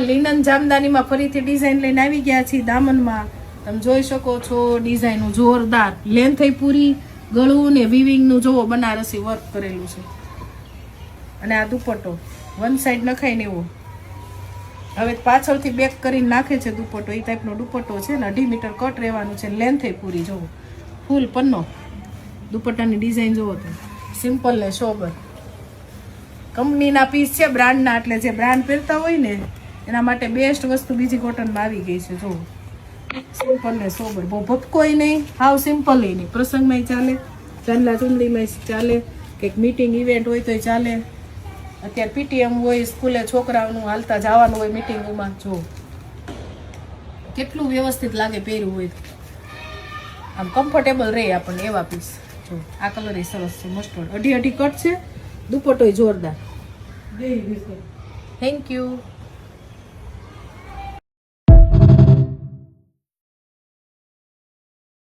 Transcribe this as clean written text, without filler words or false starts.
Linen જામદાનીમાં ફરીથી design લઈને આવી ગયા છીએ દામનમાં. તમે જોઈ શકો છો ડિઝાઇન જોરદાર, લેન્થ પૂરી, ગળું ને વિવિંગ નું જોવો બનારસી વર્ક કરેલું છે. અને આ દુપટ્ટો વન સાઈડ નખાય ને એવો. હવે પાછળથી બેક કરીને નાખે છે દુપટ્ટો, એ ટાઈપનો દુપટ્ટો છે ને 2.5 મીટર કટ રહેવાનું છે. લેન્થ પૂરી જોવો, ફૂલ પન્નો. દુપટ્ટાની ડિઝાઇન જોવો તો સિમ્પલ ને સોબર. કંપનીના પીસ છે, બ્રાન્ડના, એટલે જે બ્રાન્ડ પહેરતા હોય ને એના માટે બેસ્ટ વસ્તુ બીજી કોટનમાં આવી ગઈ છે. જો સિમ્પલ ને સોબર, બહુ ભપકોય નહીં, હાવ સિમ્પલ નહીં. પ્રસંગમાં ચાલે, ચાંદલા ચુંદડીમાં ચાલે, કંઈક મીટિંગ ઇવેન્ટ હોય તો ચાલે. અત્યારે પીટીએમ હોય, સ્કૂલે છોકરાઓનું હાલતા જવાનું હોય મીટિંગોમાં. જો કેટલું વ્યવસ્થિત લાગે પહેર્યું હોય, આમ કમ્ફર્ટેબલ રહે આપણને એવા પીસ. જો આ કલર એ સરસ છે, મસ્ટર્ડ, 2.5 કટ છે. દુપટ્ટો જોરદાર. Thank you.